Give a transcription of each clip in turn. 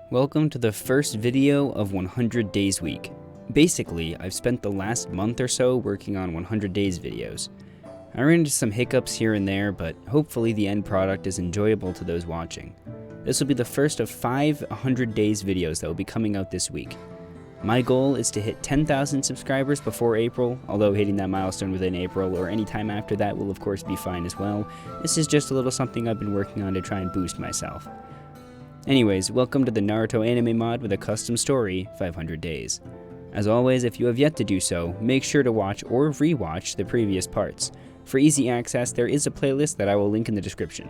Welcome to the first video of 100 Days Week. Basically, I've spent the last month or so working on 100 Days videos. I ran into some hiccups here and there, but hopefully the end product is enjoyable to those watching. This will be the first of 5 100 Days videos that will be coming out this week. My goal is to hit 10,000 subscribers before April, although hitting that milestone within April or any time after that will of course be fine as well. This is just a little something I've been working on to try and boost myself. Anyways, welcome to the Naruto anime mod with a custom story, 500 Days. As always, if you have yet to do so, make sure to watch or re-watch the previous parts. For easy access, there is a playlist that I will link in the description.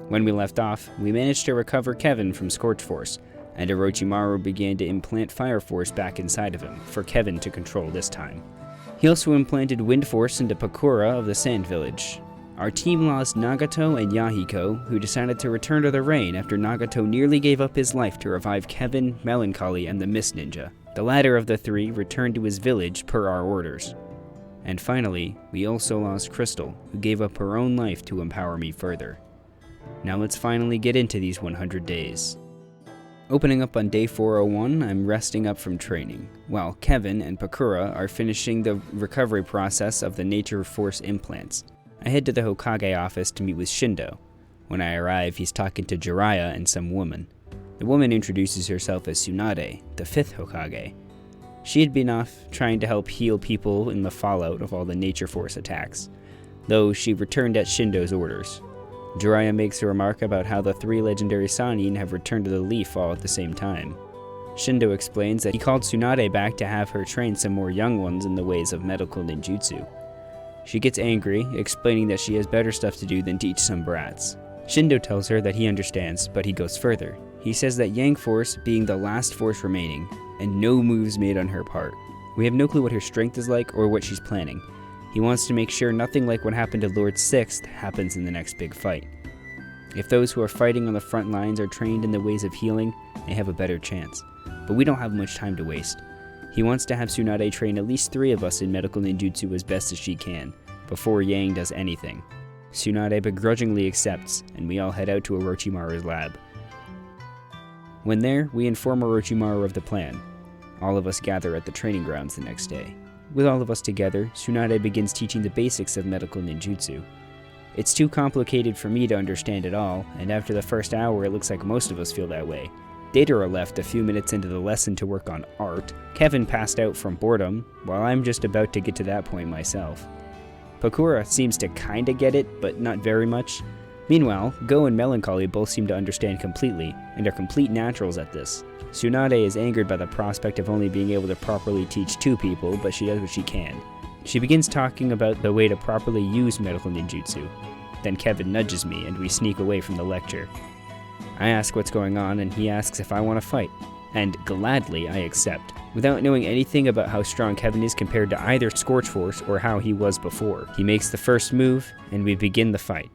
When we left off, we managed to recover Kevin from Scorch Force, and Orochimaru began to implant Fire Force back inside of him, for Kevin to control this time. He also implanted Wind Force into Pakura of the Sand Village. Our team lost Nagato and Yahiko, who decided to return to the rain after Nagato nearly gave up his life to revive Kevin, Melancholy, and the Mist Ninja. The latter of the three returned to his village per our orders. And finally, we also lost Crystal, who gave up her own life to empower me further. Now let's finally get into these 100 days. Opening up on day 401, I'm resting up from training, while Kevin and Pakura are finishing the recovery process of the Nature Force implants. I head to the Hokage office to meet with Shindo. When I arrive, he's talking to Jiraiya and some woman. The woman introduces herself as Tsunade, the 5th Hokage. She had been off trying to help heal people in the fallout of all the Nature Force attacks, though she returned at Shindo's orders. Jiraiya makes a remark about how the 3 legendary Sannin have returned to the Leaf all at the same time. Shindo explains that he called Tsunade back to have her train some more young ones in the ways of medical ninjutsu. She gets angry, explaining that she has better stuff to do than teach some brats. Shindo tells her that he understands, but he goes further. He says that Yang Force being the last force remaining, and no moves made on her part. We have no clue what her strength is like or what she's planning. He wants to make sure nothing like what happened to Lord Sixth happens in the next big fight. If those who are fighting on the front lines are trained in the ways of healing, they have a better chance. But we don't have much time to waste. He wants to have Tsunade train at least 3 of us in medical ninjutsu as best as she can, before Yang does anything. Tsunade begrudgingly accepts, and we all head out to Orochimaru's lab. When there, we inform Orochimaru of the plan. All of us gather at the training grounds the next day. With all of us together, Tsunade begins teaching the basics of medical ninjutsu. It's too complicated for me to understand it all, and after the first hour it looks like most of us feel that way. Datara left a few minutes into the lesson to work on art. Kevin passed out from boredom, while I'm just about to get to that point myself. Pakura seems to kinda get it, but not very much. Meanwhile, Go and Melancholy both seem to understand completely, and are complete naturals at this. Tsunade is angered by the prospect of only being able to properly teach 2 people, but she does what she can. She begins talking about the way to properly use medical ninjutsu. Then Kevin nudges me, and we sneak away from the lecture. I ask what's going on, and he asks if I want to fight, and gladly I accept, without knowing anything about how strong Kevin is compared to either Scorch Force or how he was before. He makes the first move, and we begin the fight.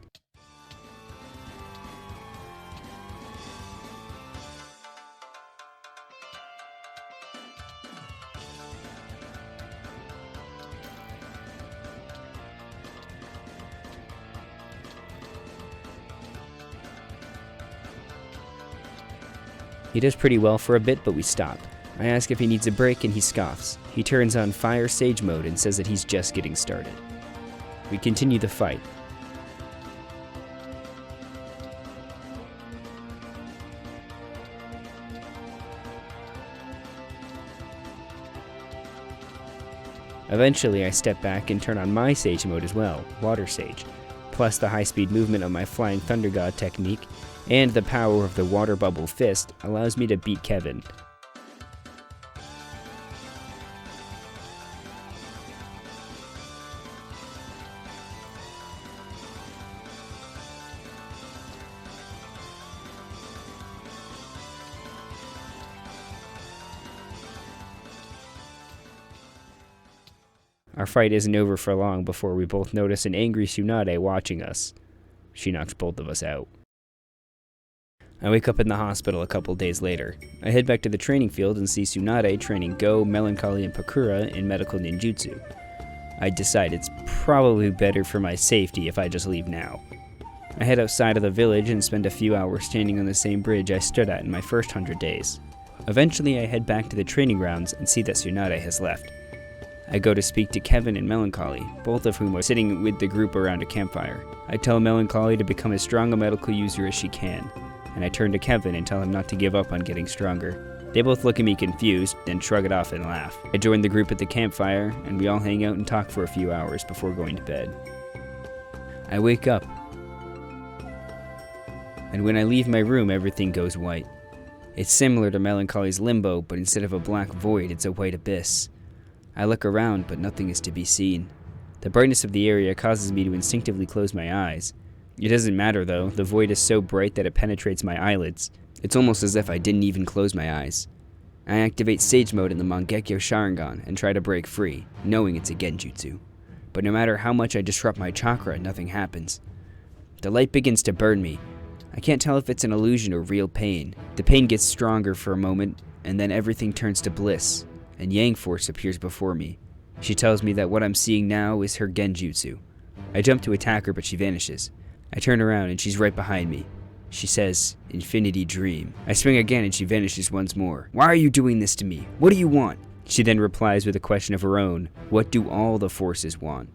He does pretty well for a bit, but we stop. I ask if he needs a break, and he scoffs. He turns on Fire Sage mode and says that he's just getting started. We continue the fight. Eventually, I step back and turn on my Sage mode as well, Water Sage, plus the high-speed movement of my Flying Thunder God technique, and the power of the Water Bubble Fist allows me to beat Kevin. Our fight isn't over for long before we both notice an angry Tsunade watching us. She knocks both of us out. I wake up in the hospital a couple days later. I head back to the training field and see Tsunade training Go, Melancholy, and Pakura in medical ninjutsu. I decide it's probably better for my safety if I just leave now. I head outside of the village and spend a few hours standing on the same bridge I stood at in my first 100 days. Eventually, I head back to the training grounds and see that Tsunade has left. I go to speak to Kevin and Melancholy, both of whom are sitting with the group around a campfire. I tell Melancholy to become as strong a medical user as she can, and I turn to Kevin and tell him not to give up on getting stronger. They both look at me confused, then shrug it off and laugh. I join the group at the campfire, and we all hang out and talk for a few hours before going to bed. I wake up, and when I leave my room, everything goes white. It's similar to Melancholy's limbo, but instead of a black void, it's a white abyss. I look around, but nothing is to be seen. The brightness of the area causes me to instinctively close my eyes. It doesn't matter though, the void is so bright that it penetrates my eyelids. It's almost as if I didn't even close my eyes. I activate Sage Mode in the Mangekyo Sharingan and try to break free, knowing it's a genjutsu. But no matter how much I disrupt my chakra, nothing happens. The light begins to burn me. I can't tell if it's an illusion or real pain. The pain gets stronger for a moment, and then everything turns to bliss, and Yang Force appears before me. She tells me that what I'm seeing now is her genjutsu. I jump to attack her, but she vanishes. I turn around and she's right behind me. She says, "Infinity Dream." I swing again and she vanishes once more. "Why are you doing this to me? What do you want?" She then replies with a question of her own. What do all the forces want?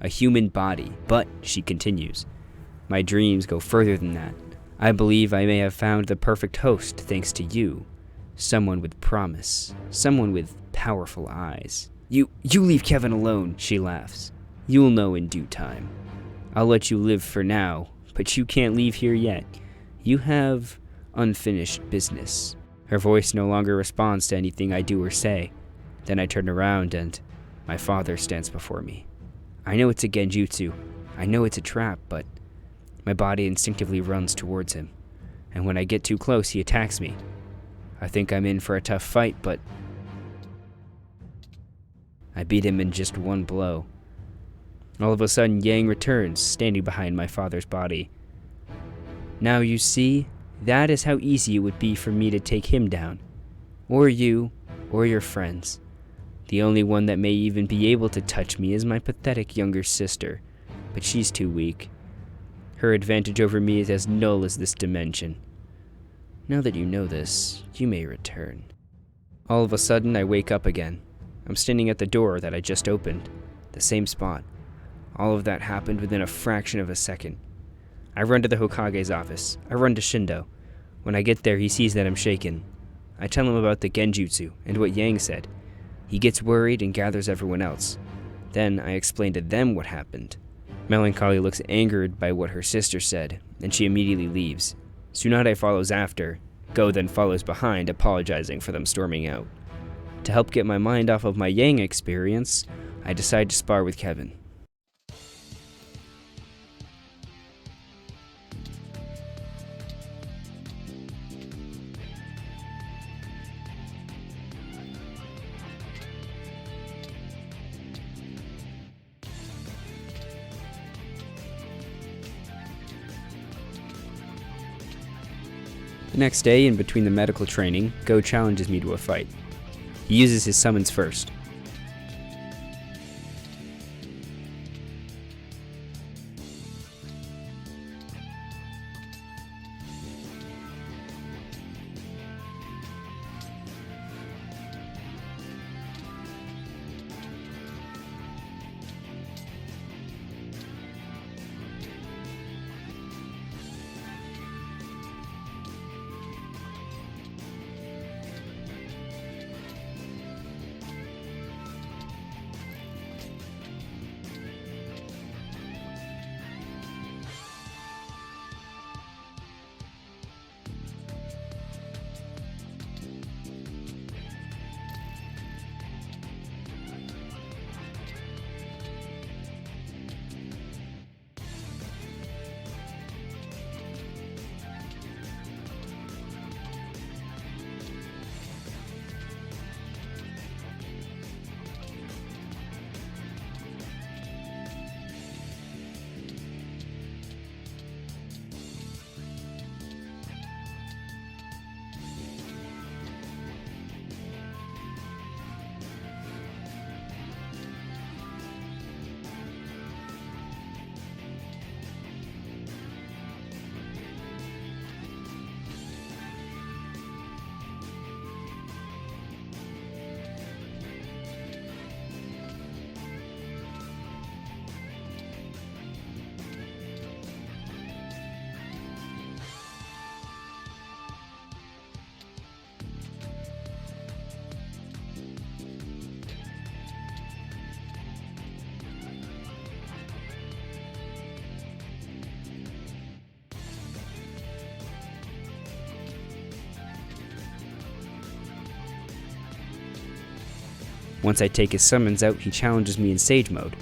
A human body. But, she continues, my dreams go further than that. I believe I may have found the perfect host thanks to you. Someone with promise. Someone with powerful eyes. You leave Kevin alone, she laughs. You'll know in due time. I'll let you live for now, but you can't leave here yet. You have unfinished business. Her voice no longer responds to anything I do or say. Then I turn around and my father stands before me. I know it's a genjutsu. I know it's a trap, but my body instinctively runs towards him. And when I get too close, he attacks me. I think I'm in for a tough fight, but I beat him in just one blow. All of a sudden, Yang returns, standing behind my father's body. Now you see, that is how easy it would be for me to take him down. Or you, or your friends. The only one that may even be able to touch me is my pathetic younger sister, but she's too weak. Her advantage over me is as null as this dimension. Now that you know this, you may return. All of a sudden, I wake up again. I'm standing at the door that I just opened, the same spot. All of that happened within a fraction of a second. I run to the Hokage's office. I run to Shindo. When I get there, he sees that I'm shaken. I tell him about the genjutsu and what Yang said. He gets worried and gathers everyone else. Then I explain to them what happened. Melancholy looks angered by what her sister said, and she immediately leaves. Tsunade follows after. Go then follows behind, apologizing for them storming out. To help get my mind off of my Yang experience, I decide to spar with Kevin. The next day, in between the medical training, Go challenges me to a fight. He uses his summons first. Once I take his summons out, he challenges me in Sage mode.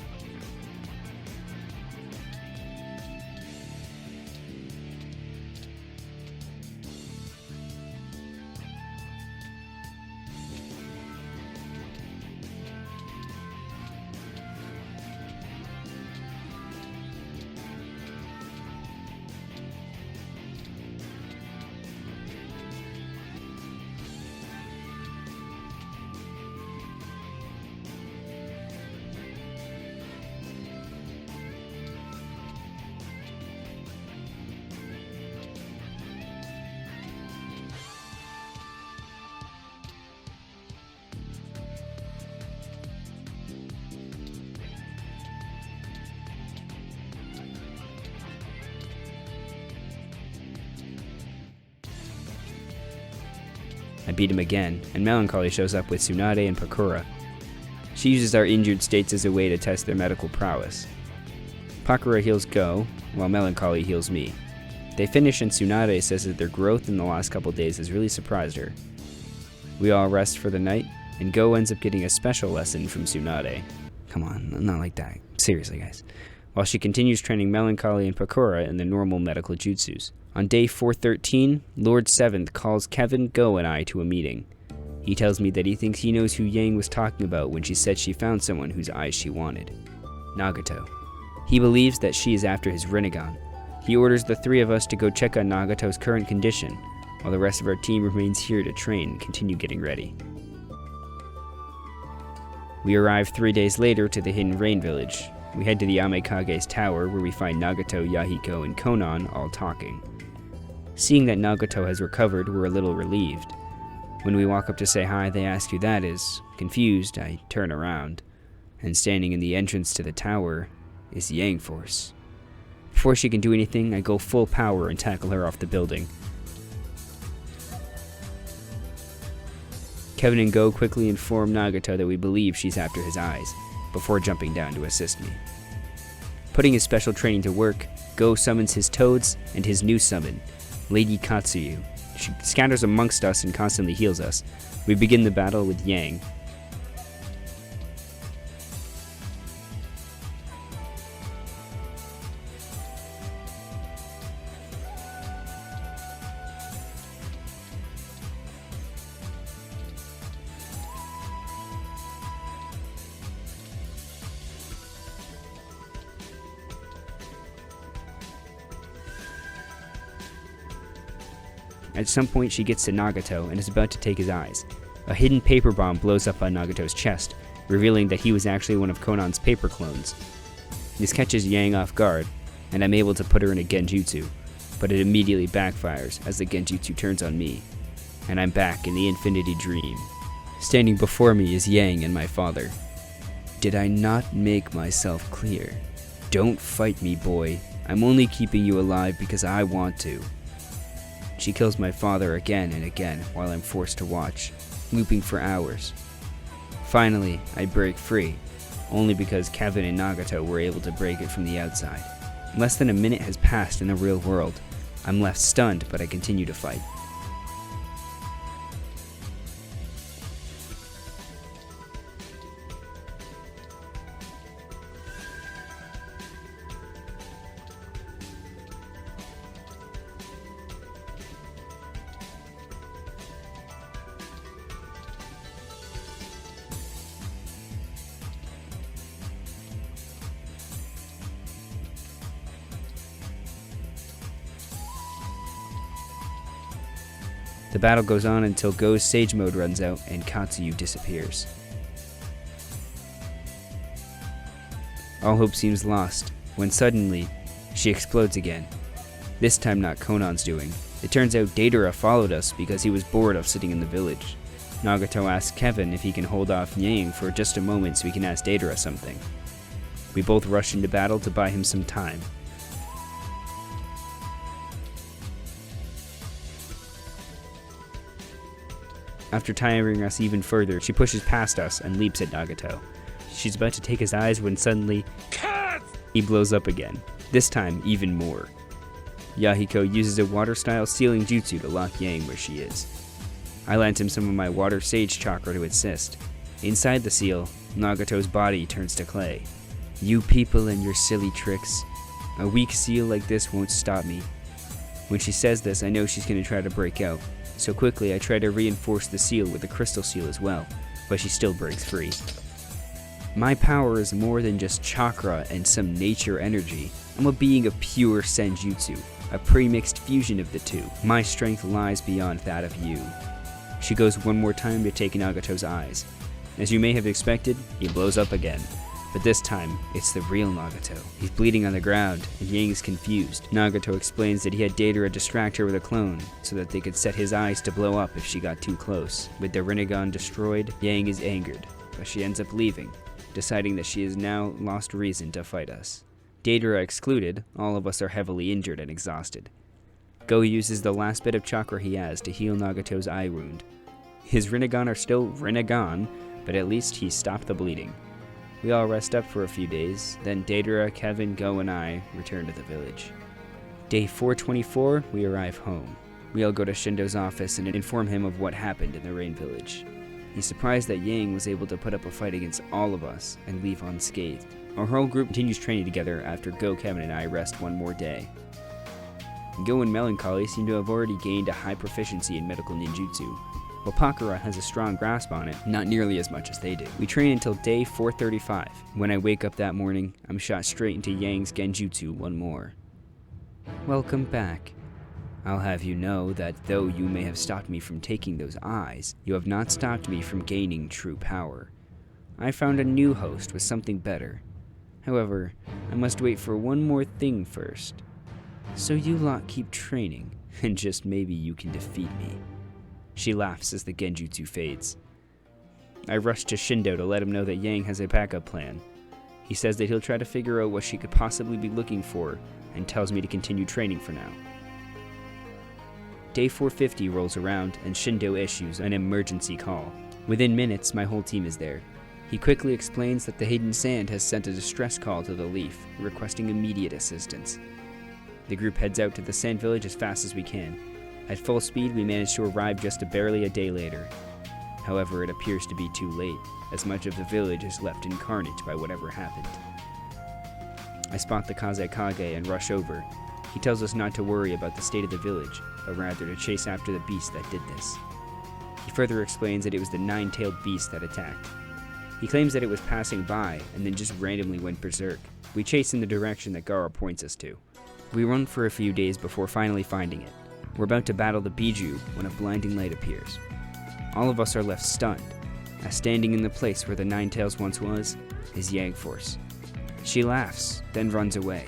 I beat him again, and Melancholy shows up with Tsunade and Pakura. She uses our injured states as a way to test their medical prowess. Pakura heals Go, while Melancholy heals me. They finish and Tsunade says that their growth in the last couple days has really surprised her. We all rest for the night, and Go ends up getting a special lesson from Tsunade. Come on, not like that. Seriously, guys. While she continues training Melancholy and Pakura in the normal medical jutsus. On day 413, Lord Seventh calls Kevin, Go, and I to a meeting. He tells me that he thinks he knows who Yang was talking about when she said she found someone whose eyes she wanted. Nagato. He believes that she is after his Rinnegan. He orders the three of us to go check on Nagato's current condition, while the rest of our team remains here to train and continue getting ready. We arrive 3 days later to the Hidden Rain Village. We head to the Amekage's tower, where we find Nagato, Yahiko, and Konan all talking. Seeing that Nagato has recovered, we're a little relieved. When we walk up to say hi, they ask who that is. Confused, I turn around, and standing in the entrance to the tower is the Yang Force. Before she can do anything, I go full power and tackle her off the building. Kevin and Go quickly inform Nagato that we believe she's after his eyes, before jumping down to assist me. Putting his special training to work, Go summons his toads and his new summon, Lady Katsuyu. She scatters amongst us and constantly heals us. We begin the battle with Yang. At some point, she gets to Nagato and is about to take his eyes. A hidden paper bomb blows up on Nagato's chest, revealing that he was actually one of Konan's paper clones. This catches Yang off guard, and I'm able to put her in a genjutsu, but it immediately backfires as the genjutsu turns on me, and I'm back in the Infinity Dream. Standing before me is Yang and my father. Did I not make myself clear? Don't fight me, boy. I'm only keeping you alive because I want to. She kills my father again and again while I'm forced to watch, looping for hours. Finally, I break free, only because Kevin and Nagato were able to break it from the outside. Less than a minute has passed in the real world. I'm left stunned, but I continue to fight. The battle goes on until Go's Sage mode runs out and Katsuyu disappears. All hope seems lost, when suddenly, she explodes again. This time not Konan's doing. It turns out Datara followed us because he was bored of sitting in the village. Nagato asks Kevin if he can hold off Yang for just a moment so he can ask Datara something. We both rush into battle to buy him some time. After tiring us even further, she pushes past us and leaps at Nagato. She's about to take his eyes when suddenly, he blows up again, this time even more. Yahiko uses a water-style sealing jutsu to lock Yang where she is. I lent him some of my water sage chakra to assist. Inside the seal, Nagato's body turns to clay. You people and your silly tricks. A weak seal like this won't stop me. When she says this, I know she's going to try to break out. So quickly, I try to reinforce the seal with the crystal seal as well, but she still breaks free. My power is more than just chakra and some nature energy. I'm a being of pure senjutsu, a pre-mixed fusion of the two. My strength lies beyond that of you. She goes one more time to take Nagato's eyes. As you may have expected, he blows up again. But this time, it's the real Nagato. He's bleeding on the ground, and Yang is confused. Nagato explains that he had Deidara distract her with a clone, so that they could set his eyes to blow up if she got too close. With the Rinnegan destroyed, Yang is angered, but she ends up leaving, deciding that she has now lost reason to fight us. Deidara excluded, all of us are heavily injured and exhausted. Go uses the last bit of chakra he has to heal Nagato's eye wound. His Rinnegan are still Rinnegan, but at least he stopped the bleeding. We all rest up for a few days, then Deidara, Kevin, Go, and I return to the village. Day 424, we arrive home. We all go to Shindo's office and inform him of what happened in the Rain Village. He's surprised that Yang was able to put up a fight against all of us and leave unscathed. Our whole group continues training together after Go, Kevin, and I rest one more day. Go and Melancholy seem to have already gained a high proficiency in medical ninjutsu, while Pakura has a strong grasp on it, not nearly as much as they do. We train until day 435. When I wake up that morning, I'm shot straight into Yang's genjutsu one more. Welcome back. I'll have you know that though you may have stopped me from taking those eyes, you have not stopped me from gaining true power. I found a new host with something better. However, I must wait for one more thing first. So you lot keep training, and just maybe you can defeat me. She laughs as the genjutsu fades. I rush to Shindo to let him know that Yang has a backup plan. He says that he'll try to figure out what she could possibly be looking for, and tells me to continue training for now. Day 450 rolls around, and Shindo issues an emergency call. Within minutes, my whole team is there. He quickly explains that the Hidden Sand has sent a distress call to the Leaf, requesting immediate assistance. The group heads out to the Sand Village as fast as we can. At full speed, we manage to arrive just barely a day later. However, it appears to be too late, as much of the village is left in carnage by whatever happened. I spot the Kazekage and rush over. He tells us not to worry about the state of the village, but rather to chase after the beast that did this. He further explains that it was the nine-tailed beast that attacked. He claims that it was passing by, and then just randomly went berserk. We chase in the direction that Gaara points us to. We run for a few days before finally finding it. We're about to battle the Biju when a blinding light appears. All of us are left stunned, as standing in the place where the Nine Tails once was is Yang Force. She laughs, then runs away.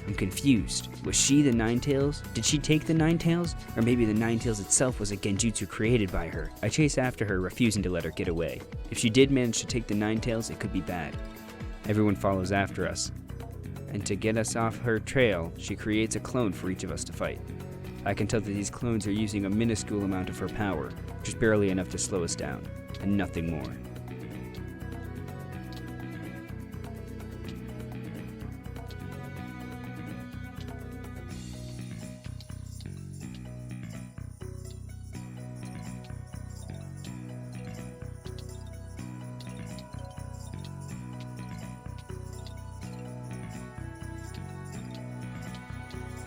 I'm confused. Was she the Nine Tails? Did she take the Nine Tails? Or maybe the Nine Tails itself was a genjutsu created by her. I chase after her, refusing to let her get away. If she did manage to take the Nine Tails, it could be bad. Everyone follows after us. And to get us off her trail, she creates a clone for each of us to fight. I can tell that these clones are using a minuscule amount of her power, just barely enough to slow us down, and nothing more.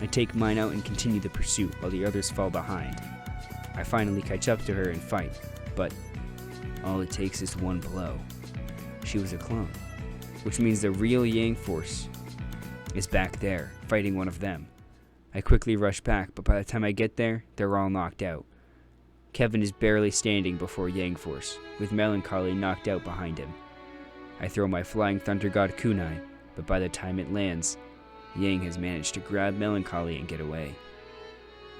I take mine out and continue the pursuit while the others fall behind. I finally catch up to her and fight, but all it takes is one blow. She was a clone, which means the real Yang Force is back there, fighting one of them. I quickly rush back, but by the time I get there, they're all knocked out. Kevin is barely standing before Yang Force, with Melancholy knocked out behind him. I throw my Flying Thunder God kunai, but by the time it lands, Yang has managed to grab Melancholy and get away.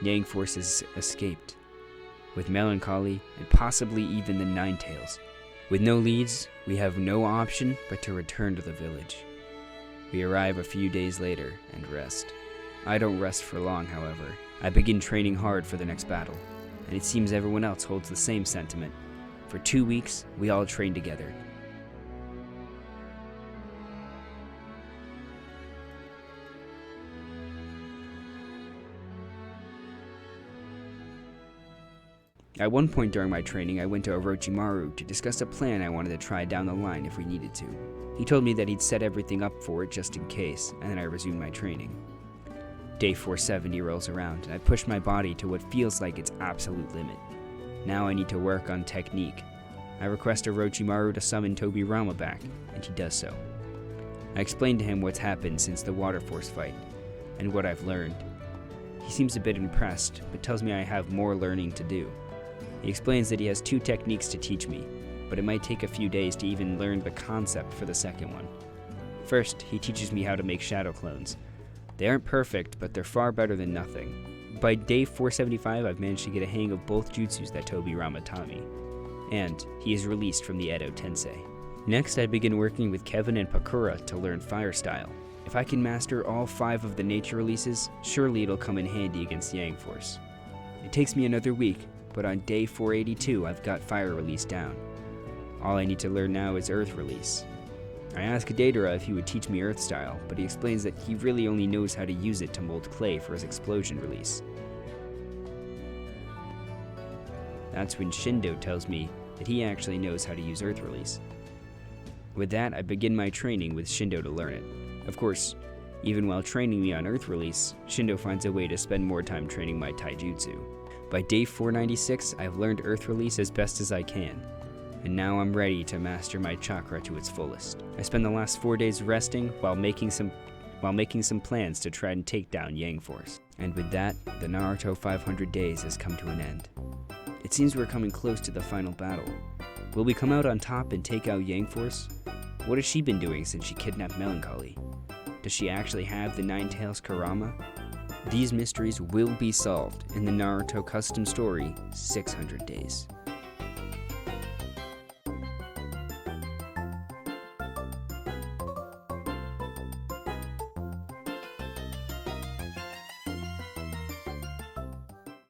Yang Force has escaped, with Melancholy and possibly even the Nine Tails. With no leads, we have no option but to return to the village. We arrive a few days later and rest. I don't rest for long, however. I begin training hard for the next battle, and it seems everyone else holds the same sentiment. For 2 weeks, we all train together. At one point during my training, I went to Orochimaru to discuss a plan I wanted to try down the line if we needed to. He told me that he'd set everything up for it just in case, and then I resumed my training. Day 470 rolls around, and I push my body to what feels like its absolute limit. Now I need to work on technique. I request Orochimaru to summon Tobirama back, and he does so. I explain to him what's happened since the Water Force fight, and what I've learned. He seems a bit impressed, but tells me I have more learning to do. He explains that he has 2 techniques to teach me, but it might take a few days to even learn the concept for the second one. First, he teaches me how to make shadow clones. They aren't perfect, but they're far better than nothing. By day 475, I've managed to get a hang of both jutsus that Tobirama taught me, and he is released from the Edo Tensei. Next, I begin working with Kevin and Pakura to learn fire style. If I can master all 5 of the nature releases, surely it'll come in handy against the Yang Force. It takes me another week, but on day 482, I've got fire release down. All I need to learn now is earth release. I ask Deidara if he would teach me earth style, but he explains that he really only knows how to use it to mold clay for his explosion release. That's when Shindo tells me that he actually knows how to use earth release. With that, I begin my training with Shindo to learn it. Of course, even while training me on earth release, Shindo finds a way to spend more time training my taijutsu. By day 496, I've learned earth release as best as I can, and now I'm ready to master my chakra to its fullest. I spend the last 4 days resting while making some plans to try and take down Yang Force. And with that, the Naruto 500 days has come to an end. It seems we're coming close to the final battle. Will we come out on top and take out Yang Force? What has she been doing since she kidnapped Melancholy? Does she actually have the 9 Tails Kurama? These mysteries will be solved in the Naruto custom story, 600 Days.